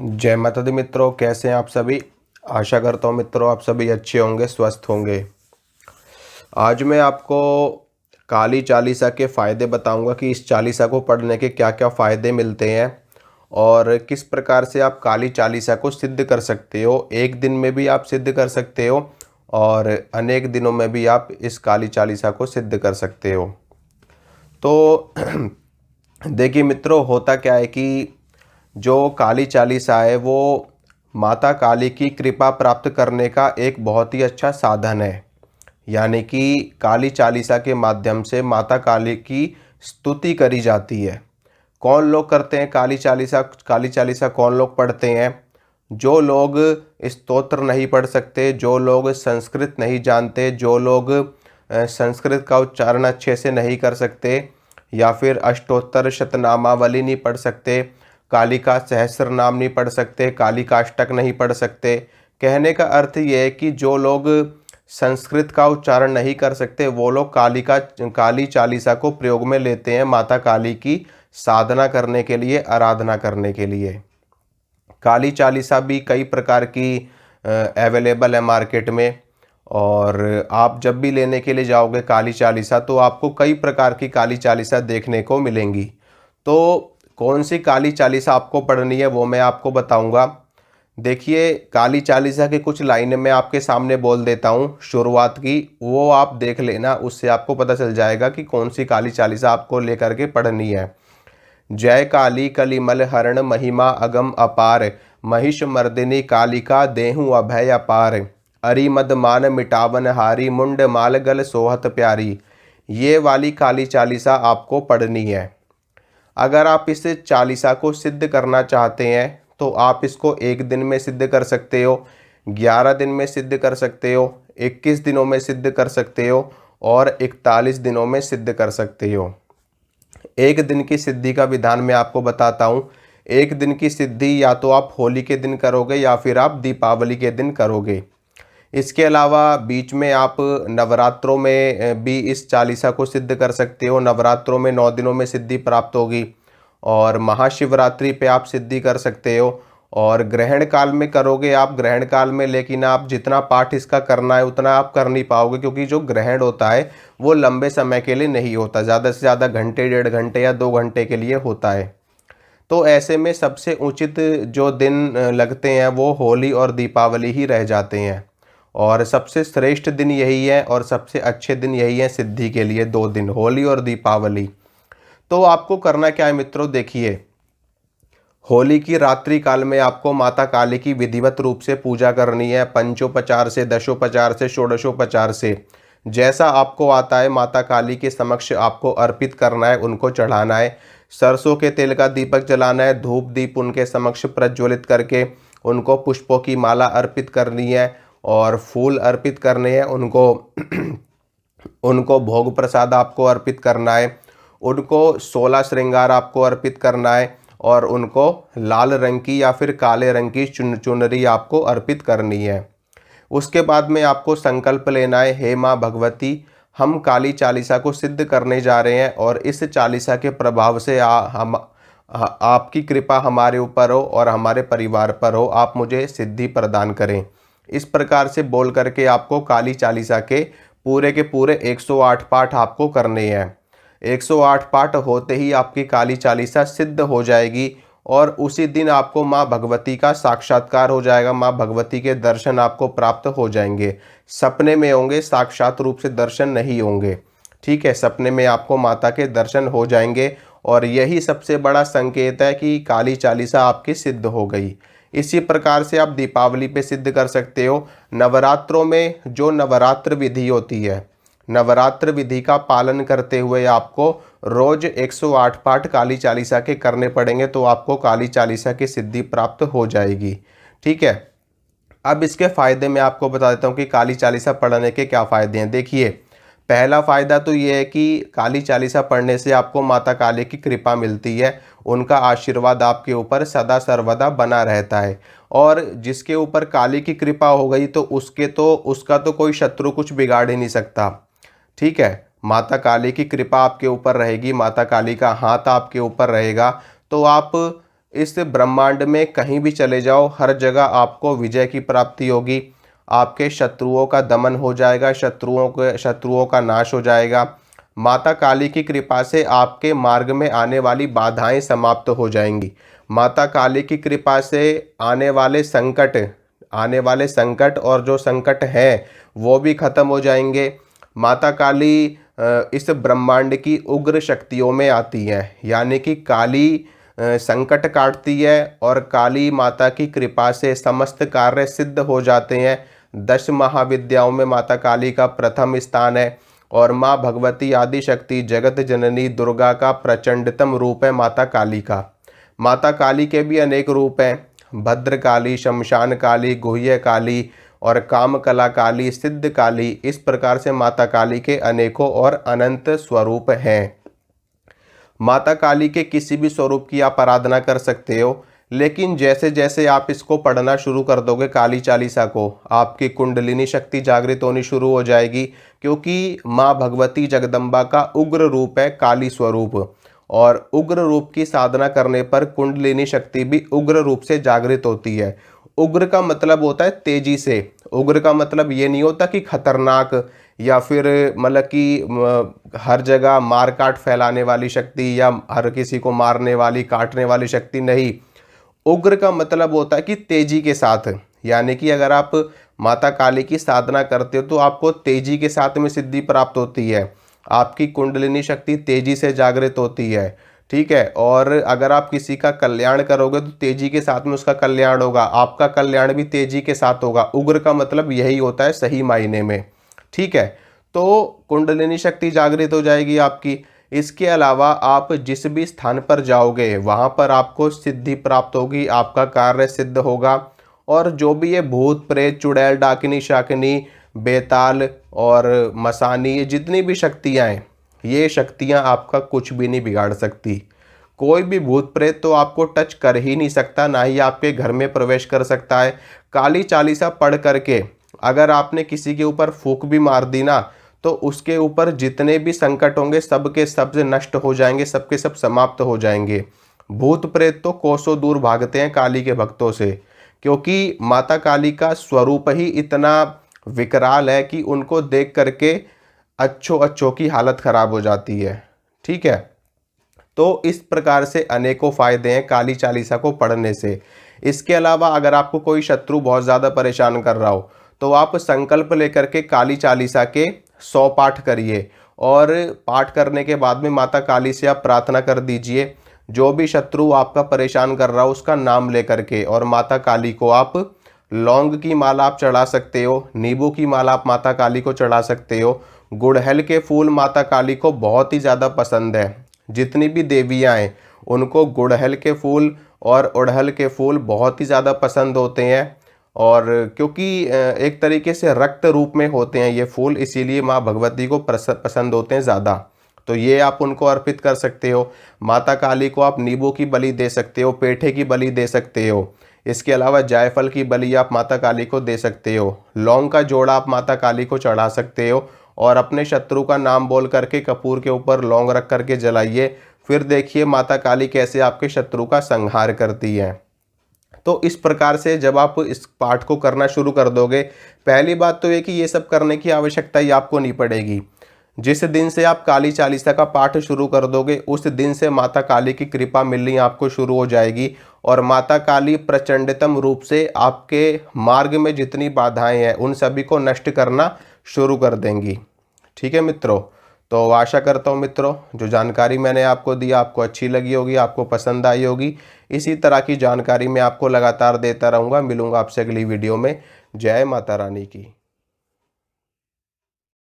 जय माता दी मित्रों, कैसे हैं आप सभी। आशा करता हूँ मित्रों आप सभी अच्छे होंगे, स्वस्थ होंगे। आज मैं आपको काली चालीसा के फ़ायदे बताऊंगा कि इस चालीसा को पढ़ने के क्या क्या फ़ायदे मिलते हैं और किस प्रकार से आप काली चालीसा को सिद्ध कर सकते हो। एक दिन में भी आप सिद्ध कर सकते हो और अनेक दिनों में भी आप इस काली चालीसा को सिद्ध कर सकते हो। तो देखिए मित्रों, होता क्या है कि जो काली चालीसा है वो माता काली की कृपा प्राप्त करने का एक बहुत ही अच्छा साधन है। यानी कि काली चालीसा के माध्यम से माता काली की स्तुति करी जाती है। कौन लोग करते हैं काली चालीसा? काली चालीसा कौन लोग पढ़ते हैं? जो लोग स्तोत्र नहीं पढ़ सकते, जो लोग संस्कृत नहीं जानते, जो लोग संस्कृत का उच्चारण अच्छे से नहीं कर सकते, या फिर अष्टोत्तर शतनामावली नहीं पढ़ सकते, काली का सहस्र नाम नहीं पढ़ सकते, काली का अष्टक नहीं पढ़ सकते। कहने का अर्थ ये है कि जो लोग संस्कृत का उच्चारण नहीं कर सकते वो लोग काली चालीसा को प्रयोग में लेते हैं माता काली की साधना करने के लिए, आराधना करने के लिए। काली चालीसा भी कई प्रकार की अवेलेबल है मार्केट में, और आप जब भी लेने के लिए जाओगे काली चालीसा तो आपको कई प्रकार की काली चालीसा देखने को मिलेंगी। तो कौन सी काली चालीसा आपको पढ़नी है वो मैं आपको बताऊंगा। देखिए, काली चालीसा की कुछ लाइनें मैं आपके सामने बोल देता हूँ शुरुआत की, वो आप देख लेना, उससे आपको पता चल जाएगा कि कौन सी काली चालीसा आपको लेकर के पढ़नी है। जय काली कलिमल हरण महिमा अगम अपार, महिष मर्दिनी कालिका देहु अभय अपार, अरि मद मान मिटावन हारी, मुंड माल गल सोहत प्यारी। ये वाली काली चालीसा आपको पढ़नी है। अगर आप इस चालीसा को सिद्ध करना चाहते हैं तो आप इसको एक दिन में सिद्ध कर सकते हो, 11 दिन में सिद्ध कर सकते हो, 21 दिनों में सिद्ध कर सकते हो और 41 दिनों में सिद्ध कर सकते हो। एक दिन की सिद्धि का विधान मैं आपको बताता हूँ। एक दिन की सिद्धि या तो आप होली के दिन करोगे या फिर आप दीपावली के दिन करोगे। इसके अलावा बीच में आप नवरात्रों में भी इस चालीसा को सिद्ध कर सकते हो। नवरात्रों में 9 दिनों में सिद्धि प्राप्त होगी और महाशिवरात्रि पे आप सिद्धि कर सकते हो। और ग्रहण काल में करोगे आप ग्रहण काल में, लेकिन आप जितना पाठ इसका करना है उतना आप कर नहीं पाओगे, क्योंकि जो ग्रहण होता है वो लंबे समय के लिए नहीं होता, ज़्यादा से ज़्यादा घंटे, 1.5 घंटे या 2 घंटे के लिए होता है। तो ऐसे में सबसे उचित जो दिन लगते हैं वो होली और दीपावली ही रह जाते हैं, और सबसे श्रेष्ठ दिन यही है और सबसे अच्छे दिन यही है सिद्धि के लिए, 2 दिन, होली और दीपावली। तो आपको करना क्या है मित्रों, देखिए, होली की रात्रि काल में आपको माता काली की विधिवत रूप से पूजा करनी है, पंचोपचार से, दशोपचार से, षोडशोपचार से, जैसा आपको आता है माता काली के समक्ष आपको अर्पित करना है, उनको चढ़ाना है। सरसों के तेल का दीपक जलाना है, धूप दीप उनके समक्ष प्रज्वलित करके उनको पुष्पों की माला अर्पित करनी है और फूल अर्पित करने हैं उनको। उनको भोग प्रसाद आपको अर्पित करना है, उनको 16 श्रृंगार आपको अर्पित करना है और उनको लाल रंग की या फिर काले रंग की चुनरी आपको अर्पित करनी है। उसके बाद में आपको संकल्प लेना है, हे माँ भगवती, हम काली चालीसा को सिद्ध करने जा रहे हैं और इस चालीसा के प्रभाव से आपकी कृपा हमारे ऊपर हो और हमारे परिवार पर हो, आप मुझे सिद्धि प्रदान करें। इस प्रकार से बोल करके आपको काली चालीसा के पूरे 108 पाठ आपको करने हैं। 108 पाठ होते ही आपकी काली चालीसा सिद्ध हो जाएगी और उसी दिन आपको माँ भगवती का साक्षात्कार हो जाएगा, माँ भगवती के दर्शन आपको प्राप्त हो जाएंगे। सपने में होंगे, साक्षात रूप से दर्शन नहीं होंगे, ठीक है। सपने में आपको माता के दर्शन हो जाएंगे और यही सबसे बड़ा संकेत है कि काली चालीसा आपकी सिद्ध हो गई। इसी प्रकार से आप दीपावली पे सिद्ध कर सकते हो। नवरात्रों में जो नवरात्र विधि होती है, नवरात्र विधि का पालन करते हुए आपको रोज 108 पाठ काली चालीसा के करने पड़ेंगे, तो आपको काली चालीसा की सिद्धि प्राप्त हो जाएगी, ठीक है। अब इसके फ़ायदे मैं आपको बता देता हूँ कि काली चालीसा पढ़ने के क्या फ़ायदे हैं। देखिए, पहला फ़ायदा तो ये है कि काली चालीसा पढ़ने से आपको माता काली की कृपा मिलती है, उनका आशीर्वाद आपके ऊपर सदा सर्वदा बना रहता है। और जिसके ऊपर काली की कृपा हो गई तो उसका तो कोई शत्रु कुछ बिगाड़ ही नहीं सकता, ठीक है। माता काली की कृपा आपके ऊपर रहेगी, माता काली का हाथ आपके ऊपर रहेगा, तो आप इस ब्रह्मांड में कहीं भी चले जाओ, हर जगह आपको विजय की प्राप्ति होगी। आपके शत्रुओं का दमन हो जाएगा, शत्रुओं का नाश हो जाएगा। माता काली की कृपा से आपके मार्ग में आने वाली बाधाएं समाप्त हो जाएंगी। माता काली की कृपा से आने वाले संकट और जो संकट हैं वो भी खत्म हो जाएंगे। माता काली इस ब्रह्मांड की उग्र शक्तियों में आती हैं, यानी कि काली संकट काटती है और काली माता की कृपा से समस्त कार्य सिद्ध हो जाते हैं। 10 महाविद्याओं में माता काली का प्रथम स्थान है और माँ भगवती आदि शक्ति जगत जननी दुर्गा का प्रचंडतम रूप है माता काली का। माता काली के भी अनेक रूप हैं, भद्रकाली, शमशान काली, गुह्य काली और कामकला काली, सिद्ध काली। इस प्रकार से माता काली के अनेकों और अनंत स्वरूप हैं। माता काली के किसी भी स्वरूप की आप आराधना कर सकते हो, लेकिन जैसे जैसे आप इसको पढ़ना शुरू कर दोगे काली चालीसा को, आपकी कुंडलिनी शक्ति जागृत होनी शुरू हो जाएगी, क्योंकि माँ भगवती जगदम्बा का उग्र रूप है काली स्वरूप। और उग्र रूप की साधना करने पर कुंडलिनी शक्ति भी उग्र रूप से जागृत होती है। उग्र का मतलब होता है तेजी से। उग्र का मतलब ये नहीं होता कि खतरनाक या फिर मतलब कि हर जगह मार काट फैलाने वाली शक्ति या हर किसी को मारने वाली काटने वाली शक्ति नहीं। उग्र का मतलब होता है कि तेजी के साथ, यानी कि अगर आप माता काली की साधना करते हो तो आपको तेजी के साथ में सिद्धि प्राप्त होती है, आपकी कुंडलिनी शक्ति तेजी से जागृत होती है, ठीक है। और अगर आप किसी का कल्याण करोगे तो तेजी के साथ में उसका कल्याण होगा, आपका कल्याण भी तेजी के साथ होगा। उग्र का मतलब यही होता है सही मायने में, ठीक है। तो कुंडलिनी शक्ति जागृत हो जाएगी आपकी। इसके अलावा आप जिस भी स्थान पर जाओगे वहाँ पर आपको सिद्धि प्राप्त होगी, आपका कार्य सिद्ध होगा। और जो भी ये भूत प्रेत चुड़ैल डाकिनी शाकिनी बेताल और मसानी, ये जितनी भी शक्तियाँ हैं, ये शक्तियाँ आपका कुछ भी नहीं बिगाड़ सकती। कोई भी भूत प्रेत तो आपको टच कर ही नहीं सकता, ना ही आपके घर में प्रवेश कर सकता है। काली चालीसा पढ़ करके अगर आपने किसी के ऊपर फूंक भी मार दी ना, तो उसके ऊपर जितने भी संकट होंगे सब के सब नष्ट हो जाएंगे, सब के सब समाप्त हो जाएंगे। भूत प्रेत तो कोसों दूर भागते हैं काली के भक्तों से, क्योंकि माता काली का स्वरूप ही इतना विकराल है कि उनको देख करके अच्छों की हालत खराब हो जाती है, ठीक है। तो इस प्रकार से अनेकों फायदे हैं काली चालीसा को पढ़ने से। इसके अलावा अगर आपको कोई शत्रु बहुत ज़्यादा परेशान कर रहा हो तो आप संकल्प लेकर के काली चालीसा के 100 पाठ करिए, और पाठ करने के बाद में माता काली से आप प्रार्थना कर दीजिए। जो भी शत्रु आपका परेशान कर रहा हो उसका नाम लेकर के, और माता काली को आप लौंग की माला आप चढ़ा सकते हो, नींबू की माला आप माता काली को चढ़ा सकते हो। गुड़हल के फूल माता काली को बहुत ही ज़्यादा पसंद है। जितनी भी देवियाँ हैं उनको गुड़हल के फूल और उड़हल के फूल बहुत ही ज़्यादा पसंद होते हैं, और क्योंकि एक तरीके से रक्त रूप में होते हैं ये फूल, इसीलिए माँ भगवती को पसंद होते हैं ज़्यादा। तो ये आप उनको अर्पित कर सकते हो। माता काली को आप नींबू की बलि दे सकते हो, पेठे की बलि दे सकते हो। इसके अलावा जायफल की बलि आप माता काली को दे सकते हो। लौंग का जोड़ा आप माता काली को चढ़ा सकते हो, और अपने शत्रु का नाम बोल करके कपूर के ऊपर लौंग रख करके जलाइए। फिर देखिए माता काली कैसे आपके शत्रु का संहार करती है। तो इस प्रकार से जब आप इस पाठ को करना शुरू कर दोगे, पहली बात तो ये कि ये सब करने की आवश्यकता ही आपको नहीं पड़ेगी। जिस दिन से आप काली चालीसा का पाठ शुरू कर दोगे उस दिन से माता काली की कृपा मिलनी आपको शुरू हो जाएगी, और माता काली प्रचंडतम रूप से आपके मार्ग में जितनी बाधाएं हैं उन सभी को नष्ट करना शुरू कर देंगी, ठीक है मित्रों। तो आशा करता हूँ मित्रों जो जानकारी मैंने आपको दी आपको अच्छी लगी होगी, आपको पसंद आई होगी। इसी तरह की जानकारी मैं आपको लगातार देता रहूँगा। मिलूँगा आपसे अगली वीडियो में। जय माता रानी की।